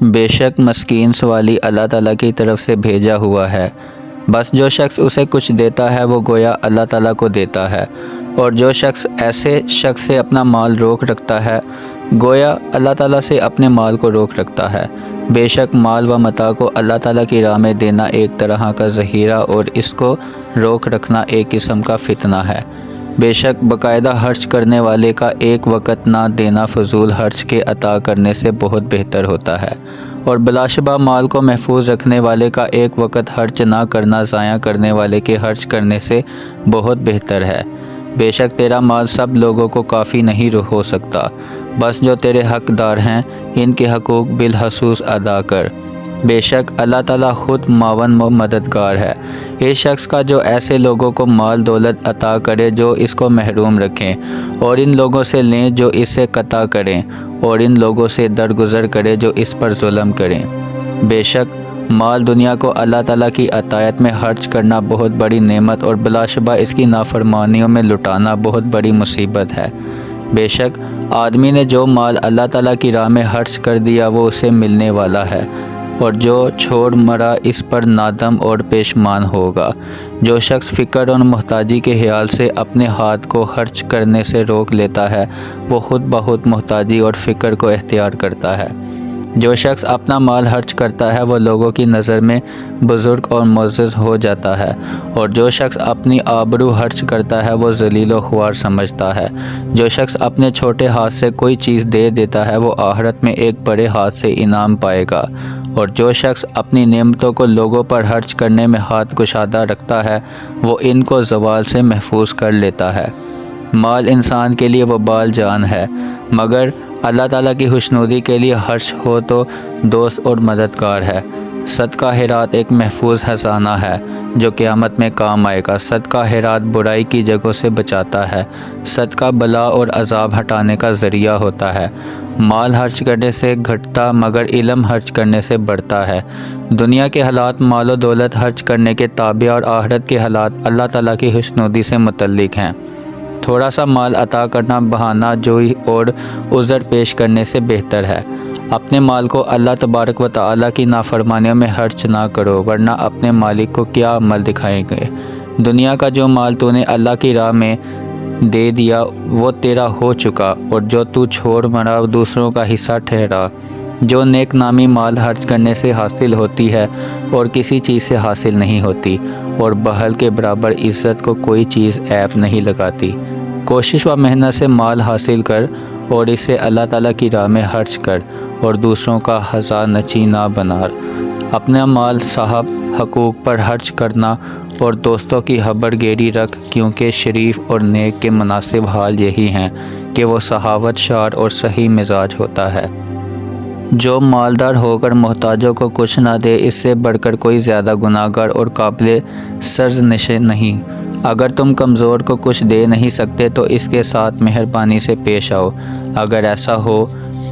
بے شک مسکین سوالی اللہ تعالیٰ کی طرف سے بھیجا ہوا ہے۔ بس جو شخص اسے کچھ دیتا ہے وہ گویا اللہ تعالیٰ کو دیتا ہے، اور جو شخص ایسے شخص سے اپنا مال روک رکھتا ہے گویا اللہ تعالیٰ سے اپنے مال کو روک رکھتا ہے۔ بے شک مال و متاع کو اللہ تعالیٰ کی راہ میں دینا ایک طرح کا ذخیرہ اور اس کو روک رکھنا ایک قسم کا فتنہ ہے۔ بے شک باقاعدہ خرچ کرنے والے کا ایک وقت نہ دینا فضول خرچ کے عطا کرنے سے بہت بہتر ہوتا ہے، اور بلا شبہ مال کو محفوظ رکھنے والے کا ایک وقت خرچ نہ کرنا ضائع کرنے والے کے خرچ کرنے سے بہت بہتر ہے۔ بے شک تیرا مال سب لوگوں کو کافی نہیں ہو سکتا، بس جو تیرے حقدار ہیں ان کے حقوق بالخصوص ادا کر۔ بے شک اللہ تعالیٰ خود معاون و مددگار ہے۔ اس شخص کا جو ایسے لوگوں کو مال دولت عطا کرے جو اس کو محروم رکھیں، اور ان لوگوں سے لیں جو اس سے قطع کریں، اور ان لوگوں سے درگزر کرے جو اس پر ظلم کریں۔ بے شک مال دنیا کو اللہ تعالیٰ کی عطیات میں خرچ کرنا بہت بڑی نعمت اور بلا شبہ اس کی نافرمانیوں میں لٹانا بہت بڑی مصیبت ہے۔ بے شک آدمی نے جو مال اللہ تعالیٰ کی راہ میں خرچ کر دیا وہ اسے ملنے والا ہے، اور جو چھوڑ مرا اس پر نادم اور پشیمان ہوگا۔ جو شخص فقر اور محتاجی کے خیال سے اپنے ہاتھ کو خرچ کرنے سے روک لیتا ہے وہ خود بخود محتاجی اور فقر کو اختیار کرتا ہے۔ جو شخص اپنا مال خرچ کرتا ہے وہ لوگوں کی نظر میں بزرگ اور معزز ہو جاتا ہے، اور جو شخص اپنی آبرو خرچ کرتا ہے وہ ذلیل و خوار سمجھتا ہے۔ جو شخص اپنے چھوٹے ہاتھ سے کوئی چیز دے دیتا ہے وہ آخرت میں ایک بڑے ہاتھ سے انعام پائے گا، اور جو شخص اپنی نعمتوں کو لوگوں پر خرچ کرنے میں ہاتھ گشادہ رکھتا ہے وہ ان کو زوال سے محفوظ کر لیتا ہے۔ مال انسان کے لیے وبال جان ہے، مگر اللہ تعالیٰ کی خوشنودی کے لیے خرچ ہو تو دوست اور مددگار ہے۔ صدقہ خیرات ایک محفوظ خزانہ ہے جو قیامت میں کام آئے گا۔ صدقہ خیرات برائی کی جگہوں سے بچاتا ہے۔ صدقہ بلا اور عذاب ہٹانے کا ذریعہ ہوتا ہے۔ مال خرچ کرنے سے گھٹتا مگر علم خرچ کرنے سے بڑھتا ہے۔ دنیا کے حالات مال و دولت خرچ کرنے کے تابع، اور آخرت کے حالات اللہ تعالیٰ کی خوشنودی سے متعلق ہیں۔ تھوڑا سا مال عطا کرنا بہانہ جوئی اور عذر پیش کرنے سے بہتر ہے۔ اپنے مال کو اللہ تبارک و تعالیٰ کی نافرمانیوں میں خرچ نہ کرو، ورنہ اپنے مالک کو کیا عمل دکھائیں گے۔ دنیا کا جو مال تو نے اللہ کی راہ میں دے دیا وہ تیرا ہو چکا، اور جو تو چھوڑ مرا دوسروں کا حصہ ٹھہرا۔ جو نیک نامی مال خرچ کرنے سے حاصل ہوتی ہے اور کسی چیز سے حاصل نہیں ہوتی، اور بخل کے برابر عزت کو کوئی چیز عیب نہیں لگاتی۔ کوشش و محنت سے مال حاصل کر اور اسے اللہ تعالیٰ کی راہ میں خرچ کر، اور دوسروں کا خزانچی نہ بنا۔ اپنا مال صاحب حقوق پر خرچ کرنا اور دوستوں کی خبر گیری رکھ، کیونکہ شریف اور نیک کے مناسب حال یہی ہیں کہ وہ سخاوت شار اور صحیح مزاج ہوتا ہے۔ جو مالدار ہو کر محتاجوں کو کچھ نہ دے اس سے بڑھ کر کوئی زیادہ گناہ گار اور قابل سرزنش نہیں۔ اگر تم کمزور کو کچھ دے نہیں سکتے تو اس کے ساتھ مہربانی سے پیش آؤ۔ اگر ایسا ہو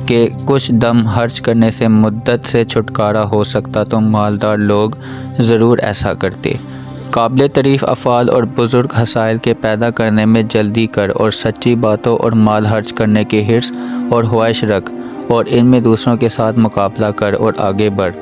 کہ کچھ دم خرچ کرنے سے مدت سے چھٹکارا ہو سکتا تو مالدار لوگ ضرور ایسا کرتے۔ قابل تعریف افعال اور بزرگ حسائل کے پیدا کرنے میں جلدی کر، اور سچی باتوں اور مال خرچ کرنے کے حرص اور خواہش رکھ، اور ان میں دوسروں کے ساتھ مقابلہ کر اور آگے بڑھ۔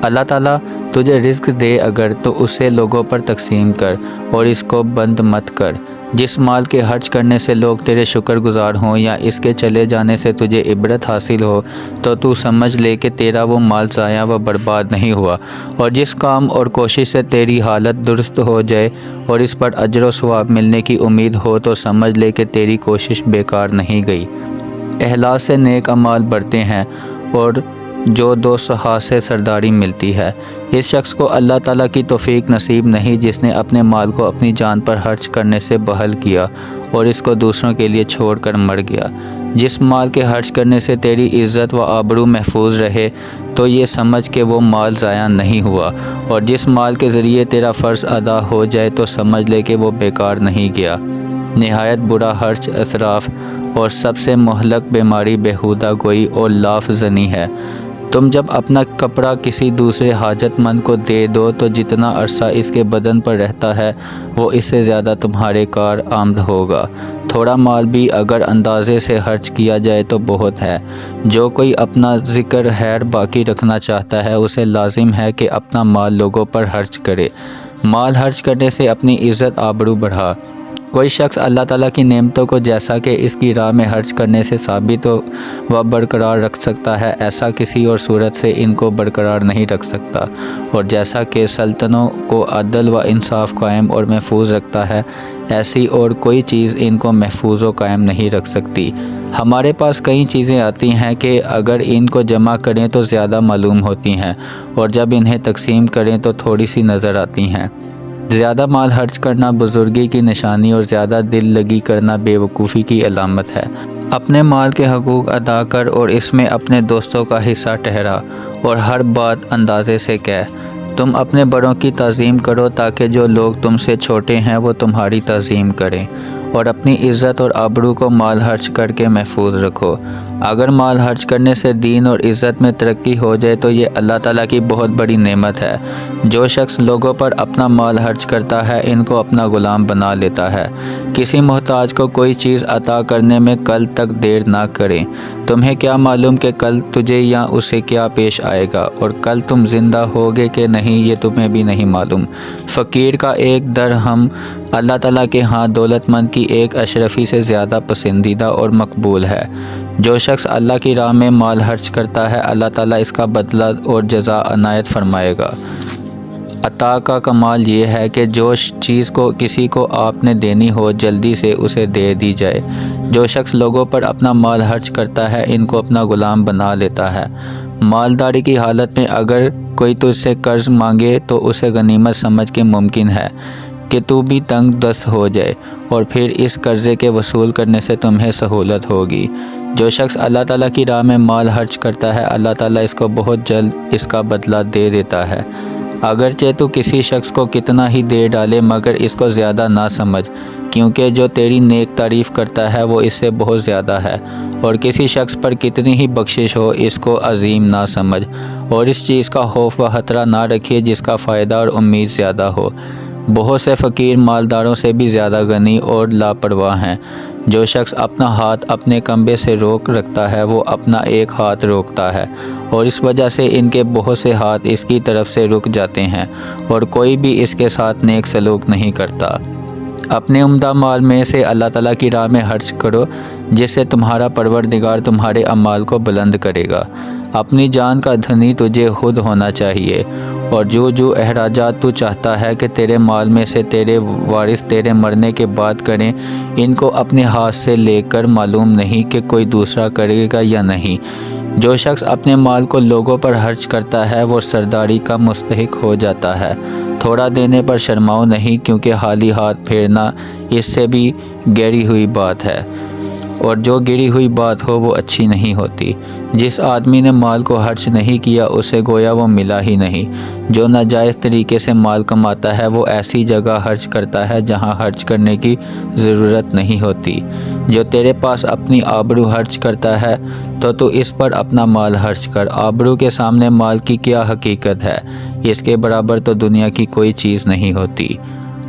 اللہ تعالیٰ تجھے رزق دے اگر تو اسے لوگوں پر تقسیم کر، اور اس کو بند مت کر۔ جس مال کے خرچ کرنے سے لوگ تیرے شکر گزار ہوں یا اس کے چلے جانے سے تجھے عبرت حاصل ہو تو سمجھ لے کہ تیرا وہ مال ضائع و برباد نہیں ہوا، اور جس کام اور کوشش سے تیری حالت درست ہو جائے اور اس پر اجر و ثواب ملنے کی امید ہو تو سمجھ لے کہ تیری کوشش بیکار نہیں گئی۔ اخلاص سے نیک اعمال بڑھتے ہیں، اور جو دو سخا سے سرداری ملتی ہے۔ اس شخص کو اللہ تعالیٰ کی توفیق نصیب نہیں جس نے اپنے مال کو اپنی جان پر خرچ کرنے سے بخل کیا اور اس کو دوسروں کے لیے چھوڑ کر مر گیا۔ جس مال کے خرچ کرنے سے تیری عزت و آبرو محفوظ رہے تو یہ سمجھ کہ وہ مال ضائع نہیں ہوا، اور جس مال کے ذریعے تیرا فرض ادا ہو جائے تو سمجھ لے کہ وہ بیکار نہیں گیا۔ نہایت برا خرچ اسراف، اور سب سے مہلک بیماری بیہودہ گوئی اور لاف زنی ہے۔ تم جب اپنا کپڑا کسی دوسرے حاجت مند کو دے دو تو جتنا عرصہ اس کے بدن پر رہتا ہے وہ اس سے زیادہ تمہارے کار آمد ہوگا۔ تھوڑا مال بھی اگر اندازے سے خرچ کیا جائے تو بہت ہے۔ جو کوئی اپنا ذکر خیر باقی رکھنا چاہتا ہے اسے لازم ہے کہ اپنا مال لوگوں پر خرچ کرے۔ مال خرچ کرنے سے اپنی عزت آبرو بڑھا۔ کوئی شخص اللہ تعالیٰ کی نعمتوں کو جیسا کہ اس کی راہ میں خرچ کرنے سے ثابت و برقرار رکھ سکتا ہے، ایسا کسی اور صورت سے ان کو برقرار نہیں رکھ سکتا، اور جیسا کہ سلطنتوں کو عدل و انصاف قائم اور محفوظ رکھتا ہے، ایسی اور کوئی چیز ان کو محفوظ و قائم نہیں رکھ سکتی۔ ہمارے پاس کئی چیزیں آتی ہیں کہ اگر ان کو جمع کریں تو زیادہ معلوم ہوتی ہیں، اور جب انہیں تقسیم کریں تو تھوڑی سی نظر آتی ہیں۔ زیادہ مال خرچ کرنا بزرگی کی نشانی اور زیادہ دل لگی کرنا بے وقوفی کی علامت ہے۔ اپنے مال کے حقوق ادا کر اور اس میں اپنے دوستوں کا حصہ ٹھہرا، اور ہر بات اندازے سے کہہ۔ تم اپنے بڑوں کی تعظیم کرو تاکہ جو لوگ تم سے چھوٹے ہیں وہ تمہاری تعظیم کریں، اور اپنی عزت اور آبرو کو مال خرچ کر کے محفوظ رکھو۔ اگر مال خرچ کرنے سے دین اور عزت میں ترقی ہو جائے تو یہ اللہ تعالیٰ کی بہت بڑی نعمت ہے۔ جو شخص لوگوں پر اپنا مال خرچ کرتا ہے ان کو اپنا غلام بنا لیتا ہے۔ کسی محتاج کو کوئی چیز عطا کرنے میں کل تک دیر نہ کریں۔ تمہیں کیا معلوم کہ کل تجھے یا اسے کیا پیش آئے گا، اور کل تم زندہ ہوگے کہ نہیں یہ تمہیں بھی نہیں معلوم۔ فقیر کا ایک درہم اللہ تعالیٰ کے ہاں دولت مند کی ایک اشرفی سے زیادہ پسندیدہ اور مقبول ہے۔ جو شخص اللہ کی راہ میں مال خرچ کرتا ہے اللہ تعالیٰ اس کا بدلہ اور جزا عنایت فرمائے گا۔ عطا کا کمال یہ ہے کہ جو چیز کو کسی کو آپ نے دینی ہو جلدی سے اسے دے دی جائے۔ جو شخص لوگوں پر اپنا مال خرچ کرتا ہے ان کو اپنا غلام بنا لیتا ہے۔ مالداری کی حالت میں اگر کوئی تجھ سے قرض مانگے تو اسے غنیمت سمجھ کے ممکن ہے کہ تو بھی تنگ دست ہو جائے، اور پھر اس قرضے کے وصول کرنے سے تمہیں سہولت ہوگی۔ جو شخص اللہ تعالیٰ کی راہ میں مال خرچ کرتا ہے اللہ تعالیٰ اس کو بہت جلد اس کا بدلہ دے دیتا ہے۔ اگرچہ تو کسی شخص کو کتنا ہی دے ڈالے مگر اس کو زیادہ نہ سمجھ، کیونکہ جو تیری نیک تعریف کرتا ہے وہ اس سے بہت زیادہ ہے، اور کسی شخص پر کتنی ہی بخشش ہو اس کو عظیم نہ سمجھ، اور اس چیز کا خوف و خطرہ نہ رکھیے جس کا فائدہ اور امید زیادہ ہو۔ بہت سے فقیر مالداروں سے بھی زیادہ غنی اور لاپرواہ ہیں۔ جو شخص اپنا ہاتھ اپنے کمبے سے روک رکھتا ہے وہ اپنا ایک ہاتھ روکتا ہے، اور اس وجہ سے ان کے بہت سے ہاتھ اس کی طرف سے رک جاتے ہیں، اور کوئی بھی اس کے ساتھ نیک سلوک نہیں کرتا۔ اپنے عمدہ مال میں سے اللہ تعالیٰ کی راہ میں خرچ کرو، جس سے تمہارا پروردگار تمہارے اعمال کو بلند کرے گا۔ اپنی جان کا دھنی تجھے خود ہونا چاہیے، اور جو اخراجات تو چاہتا ہے کہ تیرے مال میں سے تیرے وارث تیرے مرنے کے بعد کریں، ان کو اپنے ہاتھ سے لے کر معلوم نہیں کہ کوئی دوسرا کرے گا یا نہیں۔ جو شخص اپنے مال کو لوگوں پر خرچ کرتا ہے وہ سرداری کا مستحق ہو جاتا ہے۔ تھوڑا دینے پر شرماؤ نہیں، کیونکہ خالی ہاتھ پھیرنا اس سے بھی گری ہوئی بات ہے، اور جو گری ہوئی بات ہو وہ اچھی نہیں ہوتی۔ جس آدمی نے مال کو خرچ نہیں کیا اسے گویا وہ ملا ہی نہیں۔ جو ناجائز طریقے سے مال کماتا ہے وہ ایسی جگہ خرچ کرتا ہے جہاں خرچ کرنے کی ضرورت نہیں ہوتی۔ جو تیرے پاس اپنی آبرو خرچ کرتا ہے تو اس پر اپنا مال خرچ کر۔ آبرو کے سامنے مال کی کیا حقیقت ہے؟ اس کے برابر تو دنیا کی کوئی چیز نہیں ہوتی۔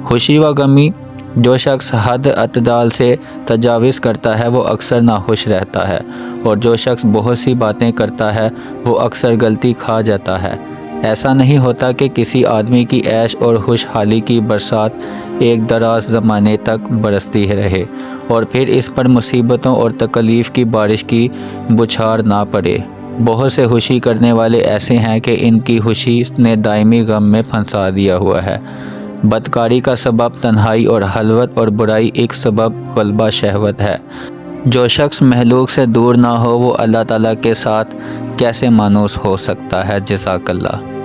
خوشی و غمی جو شخص حد اعتدال سے تجاوز کرتا ہے وہ اکثر ناخوش رہتا ہے، اور جو شخص بہت سی باتیں کرتا ہے وہ اکثر غلطی کھا جاتا ہے۔ ایسا نہیں ہوتا کہ کسی آدمی کی عیش اور خوشحالی کی برسات ایک دراز زمانے تک برستی رہے، اور پھر اس پر مصیبتوں اور تکلیف کی بارش کی بچھاڑ نہ پڑے۔ بہت سے خوشی کرنے والے ایسے ہیں کہ ان کی خوشی نے دائمی غم میں پھنسا دیا ہوا ہے۔ بدکاری کا سبب تنہائی اور خلوت، اور برائی ایک سبب غلبہ شہوت ہے۔ جو شخص محلوق سے دور نہ ہو وہ اللہ تعالیٰ کے ساتھ کیسے مانوس ہو سکتا ہے؟ جزاک اللہ۔